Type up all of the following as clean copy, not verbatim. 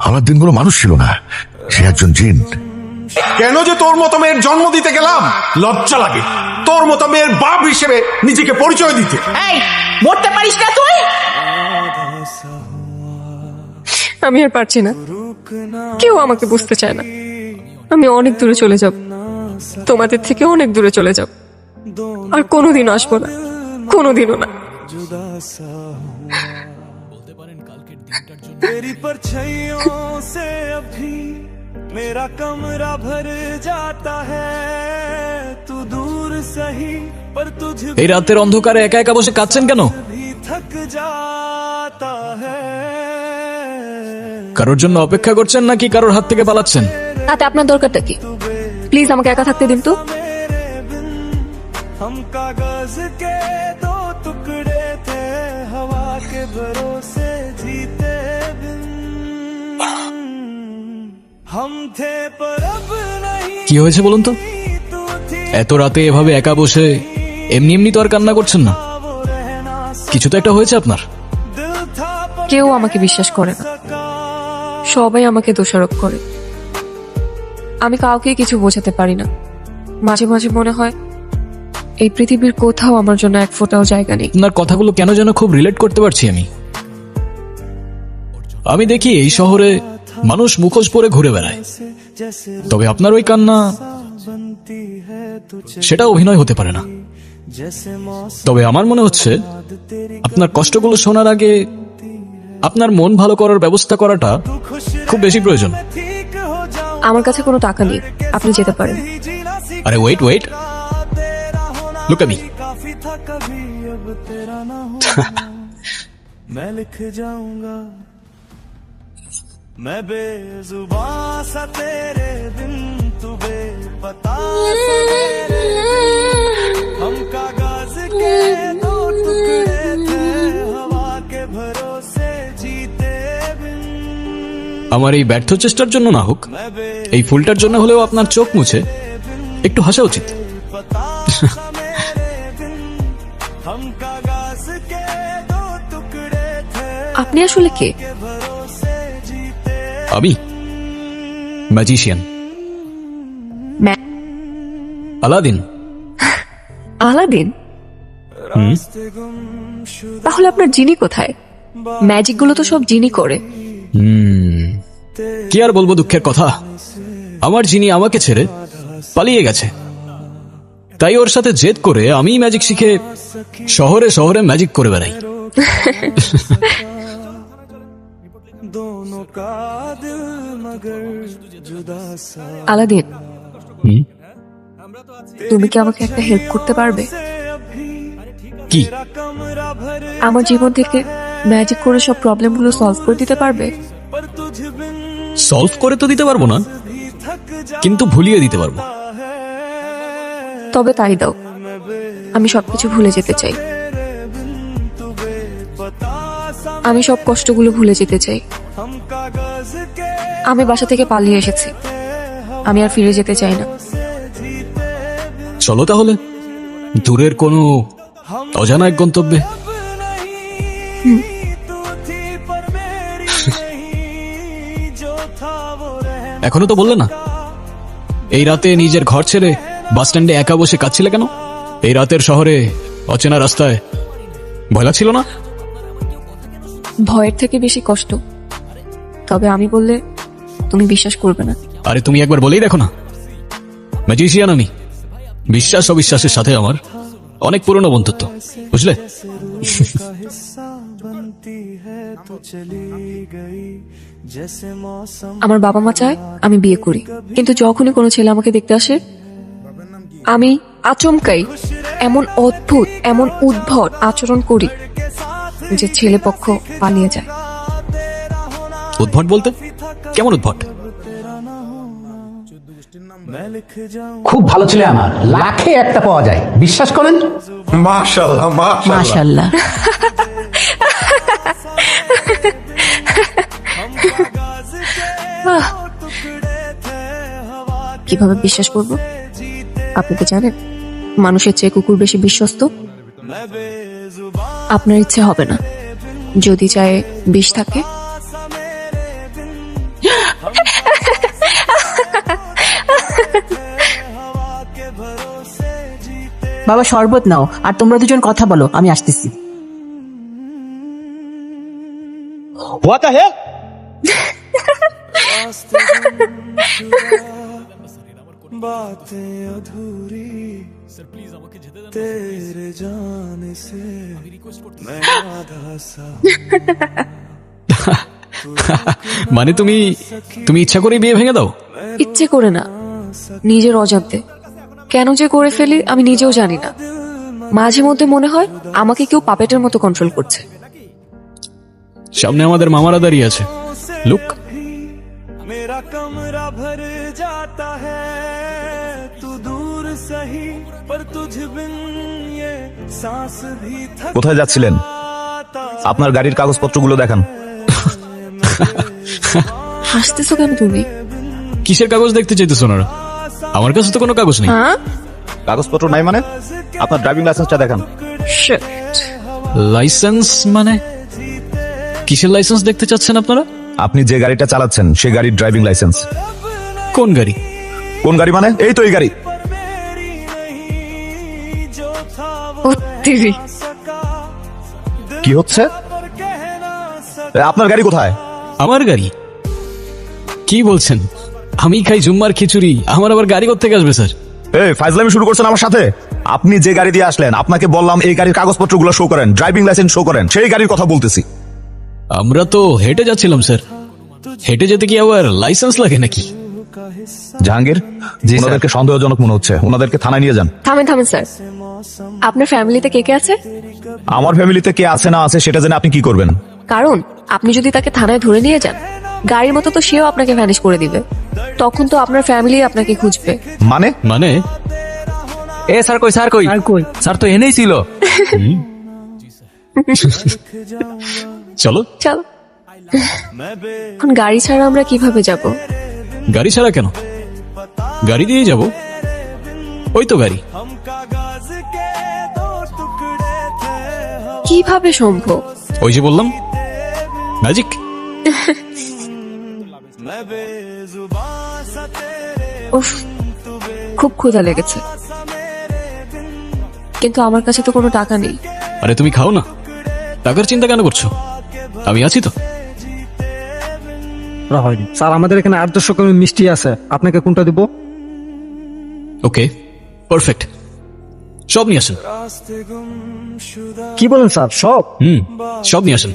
আমার দিনগুলো মানুষ ছিল না, সে একজন জিন। কেন যে তোর মতো মেয়ের জন্ম দিতে গেলাম, লজ্জা লাগে তোর মতো মেয়ের বাপ হিসেবে নিজেকে পরিচয় দিতে। এই মরতে পারিস না তুই? আমি আর পারছি না, কেউ আমাকে বুঝতে চায় না। আমি অনেক দূরে চলে যাব, তোমাদের থেকে অনেক দূরে চলে যাব, আর কোনোদিনও আসবো না, কোনোদিনও না। तेरी परछाइयों से अभी मेरा कमरा भर जाता है, तू दूर सही पर तुझ এই রাতের অন্ধকারে একা একা বসে কাঁদছেন কেন? भी थक जाता है। কারোর জন্য অপেক্ষা করছেন নাকি কারোর হাত থেকে পালাচ্ছেন? তাতে আপনার দরকারটা কি? প্লিজ আমাকে একা থাকতে দিন তো। मेरे बिन हम कागज के दो टुकड़े थे, हवा के भरोसे जीते बिन हम थे पर अब नहीं। কি হয়েছে বলুন তো? तू थी এত রাতে এভাবে একা বসে এমনি এমনি তো আর কান্না করছেন না, वो रहना কিছু তো একটা হয়েছে আপনার। दिल था पर কেউ আমাকে বিশ্বাস করে না, सका। সবাই আমাকে দোষারোপ করে। আমি কাউকে কিছু বোঝাতে পারি না। মাঝে মাঝে মনে হয় এই পৃথিবীর কোথাও আমার জন্য এক ফোঁটাও জায়গা নেই। আপনার কথাগুলো কেন যেন খুব রিলেট করতে পারছি আমি। আমি দেখি এই শহরে মানুষ মুখোশ পরে ঘুরে বেড়ায়, जैसे তবে আপনার ওই কান্না बनती है तू সেটা অভিনয় হতে পারে না। जैसे मौसम তবে আমার মনে হচ্ছে तेरी আপনার কষ্টগুলো শোনার আগে আপনার মন ভালো করার ব্যবস্থা করাটা खुश খুব বেশি প্রয়োজন। ठीक हो जाऊं আমার কাছে কোনো টাকা নেই, আপনি যেতে পারেন। जीना सीखा আরে ওয়েট ওয়েট, तेरा होना লুক এট মি। काफी था कभी अब तेरा ना हो मैं लिख जाऊंगा मैं बेजुबान सा तेरे बिन तू बेपता सा मेरे बिन हम कागज के दो टुकड़े थे, हवा के भरोसे जीते बिन আমার এই ব্যর্থ চেষ্টার জন্য না হোক, मैं এই ফুলটার জন্য হলেও আপনার চোখ মুছে একটু হাসা উচিত। बेपता सा मेरे बिन हम कागज के दो टुकड़े थे, আপনি আসলে কে? भरोसे जीते আমি ম্যাজিশিয়ান, ম্যা- আলাদিন। আলাদিন? रास्ते गुमशुदा তাহলে আপনার জিনি কোথায়? ম্যাজিক গুলো তো সব জিনি করে। কি আর বলবো দুঃখের কথা, আমার যিনি আমাকে ছেড়ে পালিয়ে গেছে, তাই ওর সাথে জেদ করে আমি ম্যাজিক শিখে শহরে শহরে ম্যাজিক করে বেড়াই। दोनों का दिल मगर जुदा सा আলাদিন, হুম? তুমি কি আমাকে একটা হেল্প করতে পারবে? अभी কি? कमरा भर আমার জীবন থেকে ম্যাজিক করে সব প্রবলেম গুলো সলভ করে দিতে পারবে? पर तुझ बिन সলভ করে তো দিতে পারবো না, भी थक কিন্তু ভুলিয়ে দিতে পারবো। जाता है তবে তাই দাও, আমি সবকিছু ভুলে যেতে চাই। तेरे बिन तू बेपता सा আমি সব কষ্টগুলো ভুলে যেতে চাই। हम कागज के আমি বাসা থেকে পালিয়ে এসেছি, আমি আর ফিরে যেতে চাই না। চলো তাহলে দূরের কোনো অজানা এক গন্তব্যে। अब नहीं तू थी पर मेरी नहीं, जो था वो रहना এখনো তো বললে না, এই রাতে নিজের ঘর ছেড়ে বাস স্ট্যান্ডে একা বসে কাঁদছিলে কেন? এই রাতের শহরে অচেনা রাস্তায় ভয় লাগছিল না? ভয়ের থেকে বেশি কষ্ট। তবে আমি বললে তুমি বিশ্বাস করবে না। আরে তুমি একবার বলেই দেখো না, ম্যাজিশিয়ান আমি। বিশ্বাস অবিশ্বাসের সাথে আমার অনেক পুরনো বন্ধুত্ব, বুঝলে? का हिस्सा बनती है तू चली गई, जैसे मौसम আমার বাবা মা চায় আমি বিয়ে করি, কিন্তু যখনই কোনো ছেলে আমাকে দেখতে আসে আমি আচমকাই এমন অদ্ভুত, এমন উদ্ভট আচরণ করি যে ছেলে পক্ষ পালিয়ে যায়। উদ্ভট বলতে কেমন উদ্ভট? मैं लिख जाऊं খুব ভালো ছেলে আমার, লাখে একটা পাওয়া যায়, বিশ্বাস করেন? মাশাআল্লাহ মাশাআল্লাহ। মাশাআল্লাহ। কিভাবে বিশ্বাস করব? আপনি তো জানেন মানুষের চেয়ে কুকুর বেশি বিশ্বস্ত। আপনার ইচ্ছে হবে না, যদি চায় বিষ থাকে বাবা শরবত নাও, আর তোমরা দুজন কথা বলো, আমি আসতেছি। What the hell? बातें अधूरी तेरे जाने से मैं आधा सा মানে তুমি ইচ্ছা করে বিয়ে ভেঙে দাও? ইচ্ছে করে না, নিজের অজান্তে। কেন যে করে ফেলি আমি নিজেও জানি না। মাঝে মধ্যে মনে হয় আমাকে কেউ পাপেটের মতো কন্ট্রোল করছে। সামনে আমাদের মামারা দাঁড়িয়ে আছে, লুক। मेरा कमरा भर जाता है तू दूर सही पर तुझ बिन ये सांस भी थक কোথায় যাচ্ছিলেন? আপনার গাড়ির কাগজপত্রগুলো দেখান। হাসতেছো কেন তুমি? কিসের কাগজ দেখতে চাইতেছো না? আমার কাছে তো কোনো কাগজ নেই। হ্যাঁ, কাগজপত্র নাই মানে? আপনার ড্রাইভিং লাইসেন্সটা দেখান। Shit. লাইসেন্স মানে? কিসের লাইসেন্স দেখতে চাচ্ছেন আপনারা? আপনি যে গাড়িটা চালাচ্ছেন সে গাড়ির ড্রাইভিং লাইসেন্স। কোন গাড়ি? কোন গাড়ি মানে? এই তো এই গাড়ি। ও তিরি, কি হচ্ছে? আপনার গাড়ি কোথায়? আমার গাড়ি? কি বলছেন? আমি খাই জুম্মার খিচুড়ি, আমার আবার গাড়ি কোত্থেকে আসবে স্যার? এই ফাইজলামি শুরু করছেন আমার সাথে? আপনি যে গাড়ি দিয়ে আসলেন আপনাকে বললাম এই গাড়ির কাগজপত্রগুলো শো করেন, ড্রাইভিং লাইসেন্স শো করেন, সেই গাড়ির কথা বলতেছি। আমরা তো হেঁটে যাচ্ছিলাম স্যার। হেঁটে যেতে কি আবার লাইসেন্স লাগে নাকি? জাহাঙ্গীর, ওনাদেরকে সন্দেহজনক মনে হচ্ছে, ওনাদেরকে থানায় নিয়ে যান। থামেন থামেন স্যার। আপনার ফ্যামিলিতে কে কে আছে? আমার ফ্যামিলিতে কে আছে না আছে সেটা জেনে আপনি কি করবেন? কারণ আপনি যদি তাকে থানায় ধরে নিয়ে যান, গাড়ির মতো তো সেও আপনাকে ভ্যানিশ করে দিবে। তখন তো আপনার ফ্যামিলি আপনাকে খুঁজবে। মানে? মানে এ স্যার কই, স্যার কই? স্যার তো এনেই ছিল। চলো। চলো। এখন গাড়ি ছাড়া আমরা কিভাবে যাব? গাড়ি ছাড়া কেন? গাড়ি দিয়েই যাব। ওই তো গাড়ি। কিভাবে সম্ভব? ওই যে বললাম, ম্যাজিক। উফ, খুব ক্ষুধা লেগেছে, কিন্তু আমার কাছে তো কোনো টাকা নেই। আরে তুমি খাও না, টাকার চিন্তা কেন করছো? আমি আছি তো। হয়নি স্যার, আমাদের এখানে 800 রকমের মিষ্টি আছে, আপনাকে কোনটা দিব? ওকে, পারফেক্ট। সব নিয়ে আসেন। কি বলেন স্যার? সব? সব নিয়ে আসেন।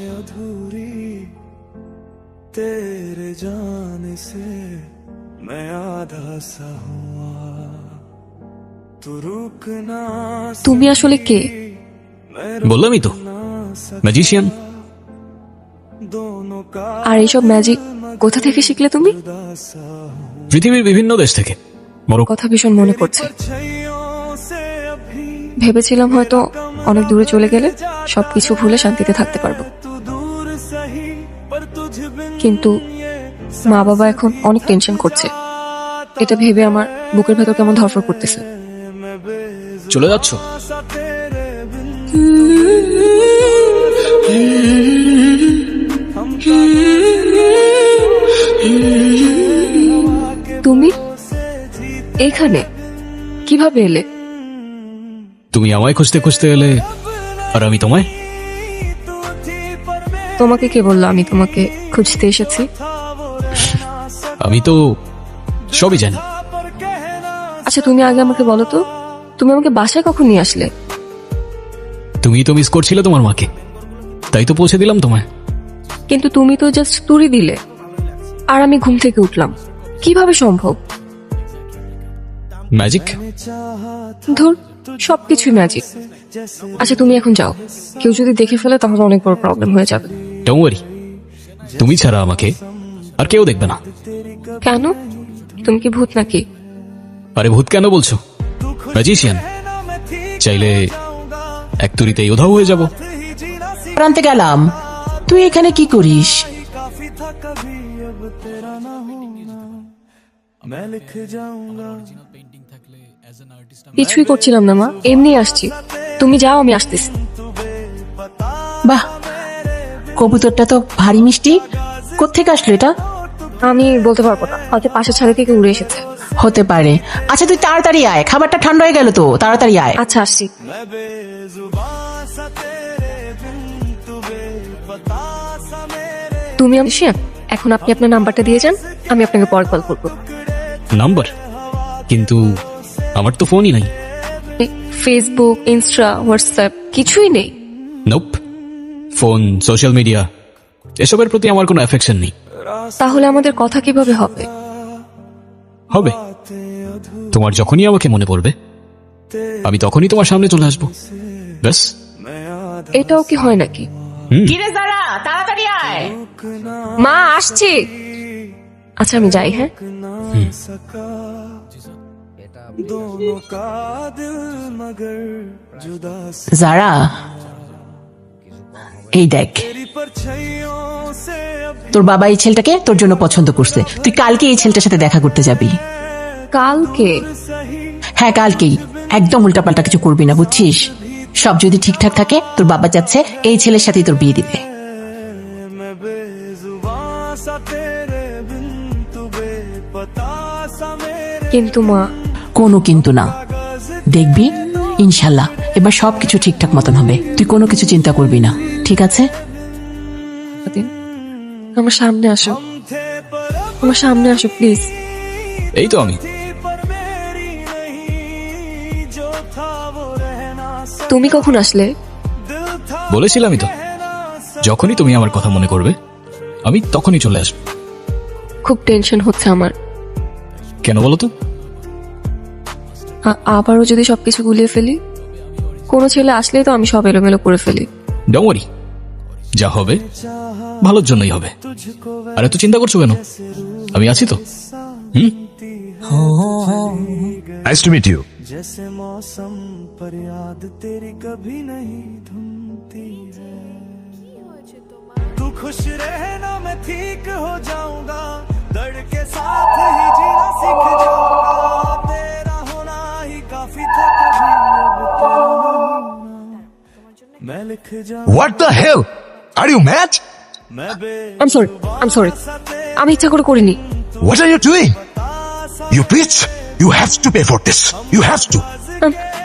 तेरे जाने से मैं आधा सा हुआ तू रुक ना তুমি আসলে কে? বললামই তো, ম্যাজিশিয়ান। दोनों का আর এইসব ম্যাজিক কোথা থেকে শিখলে তুমি? পৃথিবীর বিভিন্ন দেশ থেকে। বড় কথা ভীষণ মনে পড়ছে। छैयों से अभी ভেবেছিলাম হয়তো অনেক দূরে চলে গেলে সবকিছু ভুলে শান্তিতে থাকতে পারবো, तू दूर सही पर तुझ बिन কিন্তু মা বাবা এখন অনেক টেনশন করছে। এটা ভেবে আমার বুকের ভেতর কেমন ধরফর করতেছে। চলে যাচ্ছ? सा तेरे बिन তুমি এখানে কিভাবে এলে? তুমি আমায় খুঁজতে খুঁজতে এলে, আর আমি তোমায়। তোমাকে কে বললো আমি তোমাকে খুঁজতে এসেছি? আমি তো সবই জানি। আচ্ছা তুমি আগে আমাকে বলো তো, তুমি আমাকে বাসায় কখন নিয়ে আসলে? তুমি তো মিস করছিলে তোমার মাকে, তাই তো পৌঁছে দিলাম তোমায়। কিন্তু তুমি তো জাস্ট তুড়ি দিলে, আর আমি ঘুম থেকে উঠলাম। কিভাবে সম্ভব? ম্যাজিক। ধর, সবকিছুই ম্যাজিক। আচ্ছা তুমি এখন যাও, কেউ যদি দেখে ফেলে তাহলে অনেক বড় প্রবলেম হয়ে যাবে। ডোন্ট ওয়ারি, তুমি ছাড়া আমাকে আর কেউ দেখবে না। কেন? তুমি কি ভূত নাকি? আরে ভূত কেন বলছো? ম্যাজিশিয়ান। চাইলে এক তুড়িতেই উধাও হয়ে যাব। প্রান্তে গেলাম, তুই এখানে কি করিস? काफी था कभी अब तेरा ना होना मैं लिख जाऊंगा কিছুই করছিলাম না মা, এমনি আসছি। তুমি যাও, আমি আসতেছি। বাহ, কবুতরটা তো ভারী মিষ্টি। কোত্থেকে আসলো এটা? আমি বলতে পারবো না, হয়তো পাশের ছাদে থেকে উড়ে এসেছে। হতে পারে। আচ্ছা তুই তাড়াতাড়ি আয়, খাবারটা ঠান্ডা হয়ে গেল তো, তাড়াতাড়ি আয়। আচ্ছা আসছি। मैं बेजुबां सा तेरे बिन तू बेपता सा मेरे তুমি আমি শিয়া, এখন আপনি আপনার নাম্বারটা দিয়ে যান, আমি আপনাকে পরে কল করবো। নাম্বার? কিন্তু আমার তো ফোনই নাই। ফেসবুক, ইনস্টা, হোয়াটসঅ্যাপ কিছুই নেই? নোপ। ফোন, সোশ্যাল মিডিয়া এসবের প্রতি আমার কোনো অ্যাফেকশন নেই। তাহলে আমাদের কথা কিভাবে হবে? হবে, তোমার যখনই আমাকে মনে পড়বে আমি তখনই তোমার সামনে চলে আসবো, ব্যাস। এটাও কি হয় নাকি? কিরে যারা, তাড়াতাড়ি আয়। মা আসছি। আচ্ছা আমি যাই, হ্যাঁ। सका दोनों का दिल मगर जुदा যারা, এই দেখ तेरी परछाइयों से अब তোর বাবা এই ছেলেটাকে তোর জন্য পছন্দ করছে। তুই কালকে এই ছেলেটার সাথে দেখা করতে যাবি। কালকে? হ্যাঁ কালকেই। একদম উল্টাপাল্টা কিছু করবি না, বুঝছিস? সব যদি ঠিকঠাক থাকে তোর বাবা চাচ্ছে এই ছেলের সাথেই তোর বিয়ে দিতে। मैं बेजुबां सा तेरे बिन तू बेपता सा मेरे কিন্তু মা, কোনো কিন্তু না, দেখবি ইনশাল্লাহ এবার সবকিছু ঠিকঠাক মতন হবে। তুই কোনো কিছু চিন্তা করবি না, ঠিক আছে? আমার সামনে আসো, আমার সামনে আসো প্লিজ। এই তো আমি। पर मेरी नहीं जो था वो रहना তুমি কখন আসলে? दिल था বলেছিলামই তো, যখনই তুমি আমার কথা মনে করবে আমি তখনই চলে আসবো। খুব টেনশন হচ্ছে আমার। কেন বলো তো? আবারও যদি সবকিছু গুলিয়ে ফেলি, কোনো ছেলে আসলেই তো আমি সব এলোমেলো করে ফেলি। ডোন্ট ওয়ারি, যা হবে ভালোর জন্যই হবে। আর এত চিন্তা করছো কেন? আমি আছি তো। Nice to meet you. जैसे मौसम पर याद तेरी कभी नहीं धुनती है तू खुश रहना मैं ठीक हो जाऊंगा दर्द के साथ ही जीना सीख जाऊंगा तेरा होना ही काफी था कभी अब तेरा ना होना मैं लिख जाऊं what the hell, are you mad? मैं আম সরি, আমি ইচ্ছা করে করিনি। What are you doing? You bitch, you have to pay for this, you have to.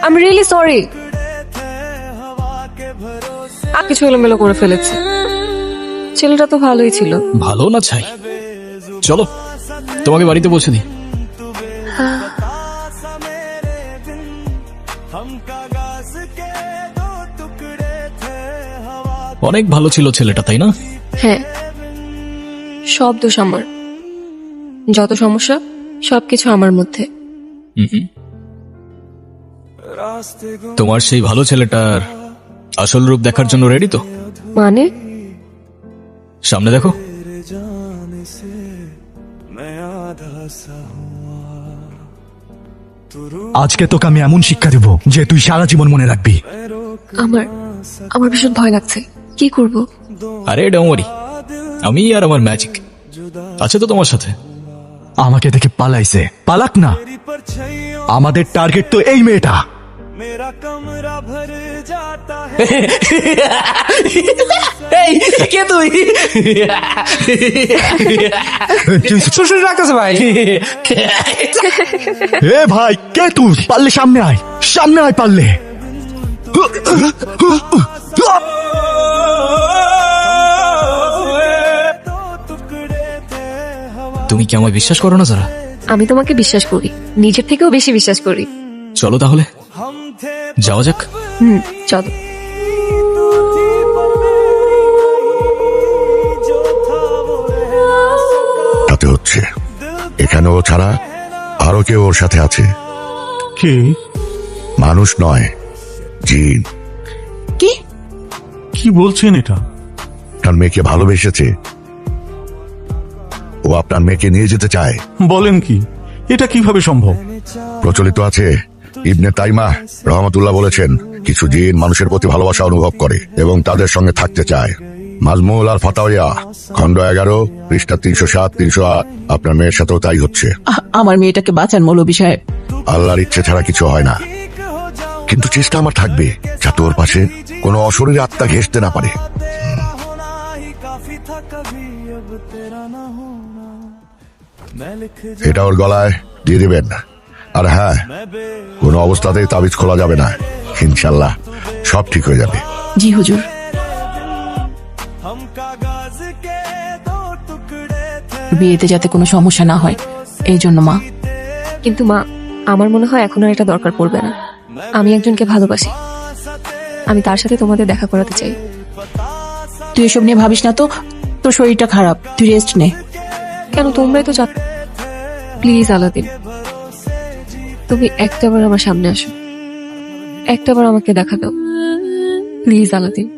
I am really sorry. আর কিছু এলোমেলো করে ফেলেছে। ছেলেটা তো ভালোই ছিল। ভালো না ছাই? চলো তোমাকে বাড়িতে পৌঁছে দিই। हम कागज के दो टुकड़े थे हवा অনেক ভালো ছিল ছেলেটা, তাই না? হ্যাঁ, সব দোষ আমার। যত সমস্যা সবকিছু আমার মধ্যে। रास्ते गुम তোমার সেই ভালো ছেলেটার আসল রূপ দেখার জন্য রেডি তো? মানে? সামনে দেখো। तेरे जाने से मैं आधा सा हुआ तू रूठ আজকে তোকে আমি এমন শিক্ষা দেব যে তুই সারা জীবন মনে রাখবি। আমার ভীষণ ভয় লাগছে। কি করব? আরে ডোন্ট ওয়ারি, আমি আর আমার ম্যাজিক আছে তো তোমার সাথে। আমাকে দেখে পালাইছে, পালাক না। परछाइयों আমাদের টার্গেট তো এই মেয়েটা। मेरा कमरा भर जाता है এই কে তুই? শ্বশুর রাখতেছে ভাই। এ ভাই, কে তুই? পারলে সামনে আয়, সামনে আয় পারলে। दो टुकड़े थे हवा তুমি কি আমায় বিশ্বাস করো না যারা? আমি তোমাকে বিশ্বাস করি, নিজের থেকেও বেশি বিশ্বাস করি। চলো তাহলে हम थे যাওয়া যাক। চলো। तू थी पर मेरी नहीं जो था वो रहना सका তাতে হচ্ছে এখানে ও ছাড়া আরো কেউ ওর সাথে আছে। কে? মানুষ নয়, জিন। কি কি বলছেন এটা? তার মেয়েকে ভালোবেসেছে, ও আপনার মেয়েকে নিয়ে যেতে চায়। বলেন কি? এটা কিভাবে সম্ভব? প্রচলিত আছে, ইবনে তাইমা রহমতুল্লাহ বলেছেন কিছু জিন মানুষের প্রতি ভালোবাসা অনুভব করে এবং তাদের সঙ্গে থাকতে চায়। মাজমুল আর ফাতাওয়া খণ্ড 11 পৃষ্ঠা 307 308। আপনার মেয়ের সাথেও তাই হচ্ছে। আমার মেয়েটাকে বাঁচান মৌলভী সাহেব। আল্লাহর ইচ্ছে ছাড়া কিছু হয় না, কিন্তু চেষ্টা আমার থাকবে যাতে ওর পাশে কোনো অশরীরী আত্মা ঘেঁষতে না পারে। तेरा होना ही काफी था कभी अब तेरा ना होना এটা ওর গলায় দিয়ে দিবেন। আর হ্যাঁ, কোনো অবস্থাতেই তাবিজ খোলা যাবে না। ইনশাল্লাহ সব ঠিক হয়ে যাবে। জি হুজুর। हम कागज के दो टुकड़े थे বিয়েতে যাতে কোনো সমস্যা না হয় এই জন্য মা। কিন্তু মা, আমার মনে হয় এখন আর এটা দরকার পড়বে না। আমি একজনকে ভালোবাসি, আমি তার সাথে তোমাদের দেখা করাতে চাই। তুই এসব নিয়ে ভাবিস না তো, তোর শরীরটা খারাপ, তুই রেস্ট নে। কেন, তোমরাই তো প্লিজ আলাদিন, তুমি একটাবার আমার সামনে আসো, একটাবার আমাকে দেখা দাও প্লিজ আলাদিন।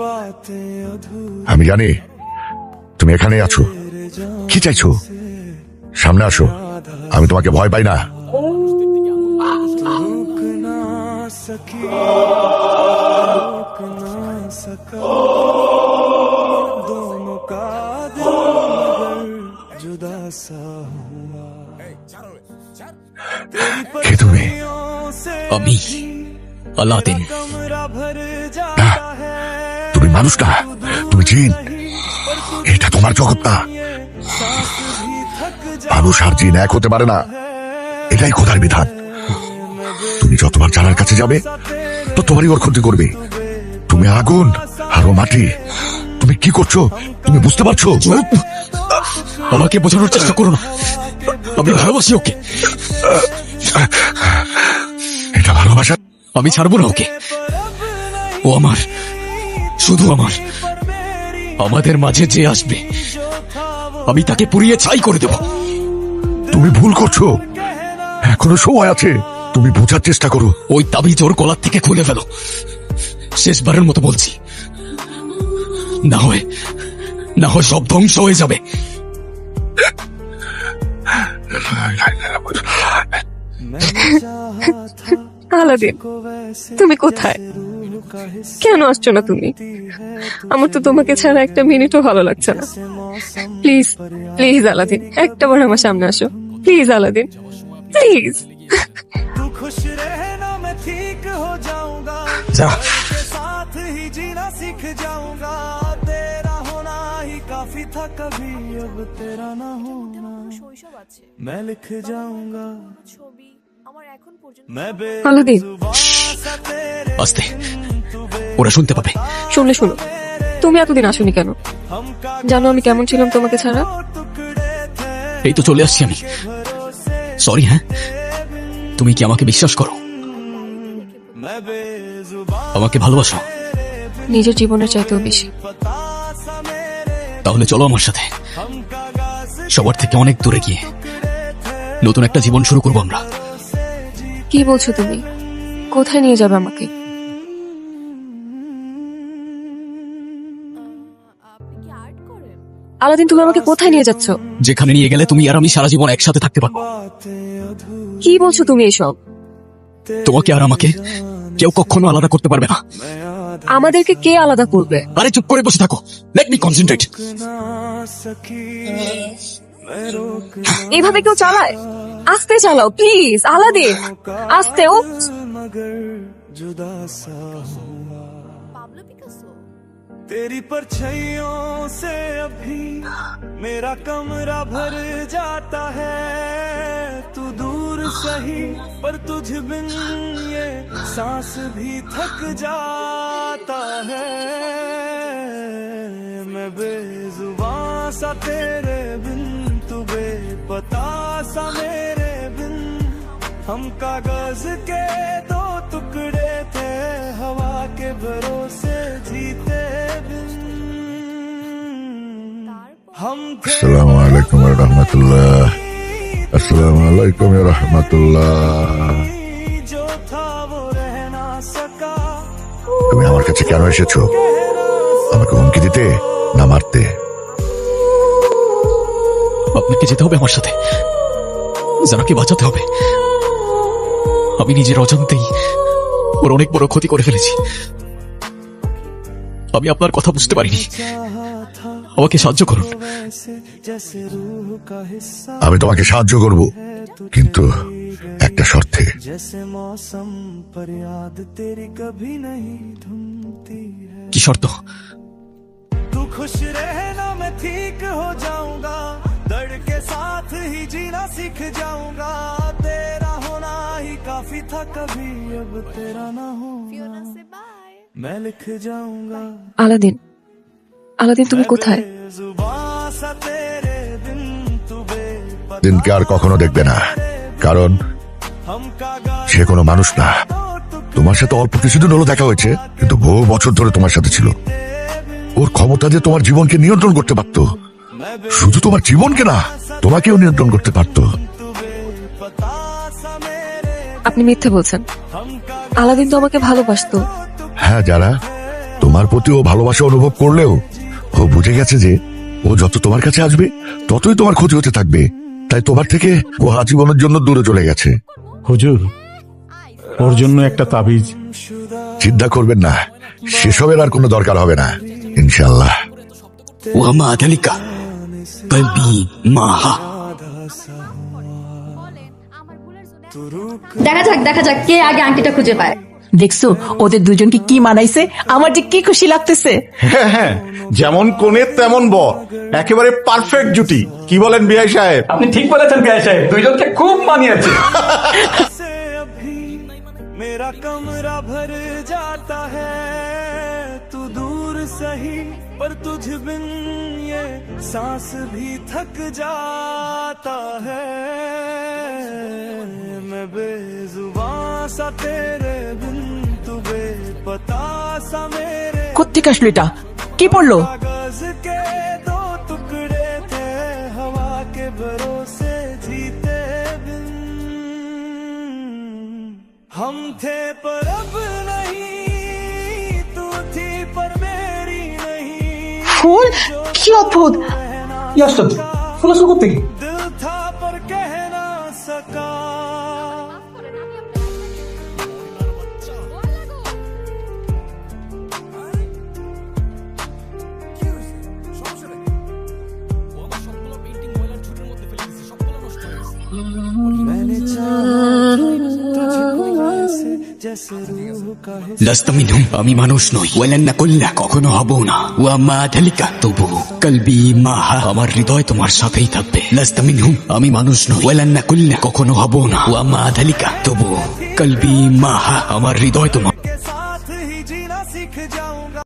बातें अधूरी আমি জানি তুমি এখানেই আছো। কি চাইছো? সামনে আসো, আমি তোমাকে ভয় পাই না। रुक ना सकी रुक ना सका दोनों का दिल मगर जुदा सा हुआ तेरी কে তুমি? पसलियों से আমি আলাদিন। कमरा भर না, जाता है তুমি মানুষ না, তুমি জিন। এটা তোমার জগৎ না। सांस भी थक মানুষ আর জিন এক হতে পারে না, এটাই খোদার বিধান। তুমি যতবার জানার কাছে যাবে ততবারই ওর ক্ষতি করবে। তুমি আগুন আর ও মাটি। তুমি কি করছো তুমি বুঝতে পারছো? আমাকে বোঝানোর চেষ্টা করো না, আমি ভালোবাসি ওকে। এটা ভালোবাসা? আমি ছাড়বো না ওকে। ও আমার, শুধু আমার। আমাদের মাঝে যে আসবে আমি তাকে পুড়িয়ে ছাই করে দেব। তুমি ভুল করছো, এখনো সময় আছে। তুমি বোঝার চেষ্টা করো। ওই তাবিজ ওর গলার থেকে খুলে ফেলো, শেষবারের মতো বলছি। না হয় সব ধ্বংস হয়ে যাবে। আলাদিন, তুমি কোথায়? কেন আসছো না তুমি? আমার তো তোমাকে ছাড়া একটা মিনিটও ভালো লাগছে না। প্লিজ প্লিজ আলাদিন, একটাবার আমার সামনে আসো প্লিজ আলাদিন, প্লিজ। तू खुश रहना मैं ठीक हो जाऊंगा যা, तेरे साथ ही जीना सीख जाऊंगा तेरा होना ही काफी था कभी अब तेरा ना होना मैं लिख जाऊंगा मैं আলাদিন, बेजुबां तेरे আস্তে, ওরা শুনতে পাবে। শুনলে শুনো, তুমি এতদিন আসোনি কেন? हम का জানো আমি কেমন ছিলাম তোমাকে ছাড়া? टुकड़े थे এই তো চলে আসছি আমি। সরি। হ্যাঁ, তুমি কি আমাকে বিশ্বাস করো? मैं बेजुबां আমাকে ভালোবাসো? নিজের জীবনের চাইতেও বেশি। सा मेरे তাহলে চলো আমার সাথে, हम कागज সবার থেকে অনেক দূরে গিয়ে নতুন একটা জীবন শুরু করবো আমরা। কি বলছো তুমি? কোথায় নিয়ে যাবে আমাকে? আলাদিন, তুমি আমাকে কোথায় নিয়ে যাচ্ছ? যেখানে নিয়ে গেলে তুমি আর আমি সারা জীবন একসাথে থাকতে পারবো। बातें अधूरी কি বলছো তুমি এসব? তোমাকে আর আমাকে কেউ কখনো আলাদা করতে পারবে না। আমাদেরকে কে আলাদা করবে? আরে চুপ করে বসে থাকো, লেট মি কনসেন্ট্রেট। ना सकी मैं रोक এইভাবে কেউ চালায়? আস্তে চালাও প্লিজ আলাদিন, আস্তে। ও मगर जुदा सा हुआ तेरी परछाइयों से अभी मेरा कमरा भर जाता है तू दूर सही पर तुझ बिन ये सांस भी थक जाता है मैं बेजुबां सा तेरे बिन तू बेपता सा मेरे बिन हम कागज के दो टुकड़े थे हवा के भरोसे जीते बिन हम थे আসসালামু আলাইকুম ওয়া রাহমাতুল্লাহ। আসসালামু আলাইকুম ওয়া রাহমাতুল্লাহ। जो था वो रह ना सका তুমি আমার কাছে কেন এসেছো? আমাকে হুমকি দিতে না মারতে? আপনাকে যেতে হবে আমার সাথে, যারাকে বাঁচাতে হবে। আমি নিজের অজান্তেই ওর অনেক বড় ক্ষতি করে ফেলেছি। আমি আপনার কথা বুঝতে পারিনি, আমাকে সাহায্য করুন। वैसे जैसे रूह का हिस्सा আমি তোমাকে সাহায্য করব, কিন্তু একটা শর্তে। जैसे मौसम पर याद तेरी कभी नहीं धुनती है কি শর্ত? तू खुश रहना मैं ठीक हो जाऊंगा दर्द के साथ ही जीना सीख जाऊंगा तेरा होना ही काफी था कभी अब तेरा ना होना मैं लिख जाऊंगा আলাদিন, আলাদিন তুমি কোথায়? जुबां सा तेरे दिन तू बेपता দিনকে আর কখনো দেখবে না, কারণ हम कागा সে কোনো মানুষ না। তোমার সাথে অল্প কিছুদিন হলো দেখা হয়েছে, কিন্তু বহু বছর ধরে তোমার সাথে ছিল। ওর ক্ষমতা যে তোমার জীবনকে নিয়ন্ত্রণ করতে পারত, শুধু তোমার জীবনকে না, তোমাকেও নিয়ন্ত্রণ করতে পারত। पता सा मेरे আপনি মিথ্যে বলছেন। আলাদিন তো আমাকে ভালোবাসতো। হ্যাঁ, যারা তোমার প্রতি ও ভালোবাসা অনুভব করলেও ও বুঝে গেছে যে ও যত তোমার কাছে আসবে ততই তোমার ক্ষতি হতে থাকবে, তাই তোমার থেকে ও আজীবনের জন্য দূরে চলে গেছে। হুজুর, ওর জন্য একটা তাবিজ। চিন্তা করবেন না, সেসবের আর কোনো দরকার হবে না ইনশাল্লাহ। ওয়ামা আদালিকা কলবি মাহা। দেখা যাক কে আগে আংটিটা খুঁজে পায়। দেখছো ওদের দুজনকে কি মানাইছে, আমার যে কি খুশি লাগতেছে। হ্যাঁ হ্যাঁ, যেমন কোণে তেমন বর, একেবারে পারফেক্ট জুটি। কি বলেন বিআই সাহেব? আপনি ঠিক বলেছেন বিআই সাহেব, দুইজনকে খুব মানিয়েছে। से अभी मेरा कमरा भर जाता है तू दूर सही पर तुझ बिन ये सांस भी थक जाता है मैं बेजुबां सा तेरे बिन तू बेपता सा मेरे কোত্থেকে আসলো এটা? কি পড়লো? कागज के दो टुकड़े थे हवा के भरोसे जीते बिन हम थे पर अब नहीं तू थी पर मेरी नहीं ফুল, কি অদ্ভুত। ফুল আসলো কোত্থেকে? दिल था पर कह ना सका मैंने चाहा तुझको ऐसे जैसे रूह का हिस्सा লাস্তা মিনহুম, আমি মানুষ নই। ওয়ালান নাকুল্লা, কখনো হব না। ওয়ামা আদালিকা তবু কলবি মাহা, আমার হৃদয় তোমার সাথেই থাকবে। লাস্তা মিনহুম, আমি মানুষ নই। ওয়ালান নাকুল্লা, কখনো হব না। ওয়ামা আদালিকা তবু কলবি মাহা, আমার হৃদয় তোমার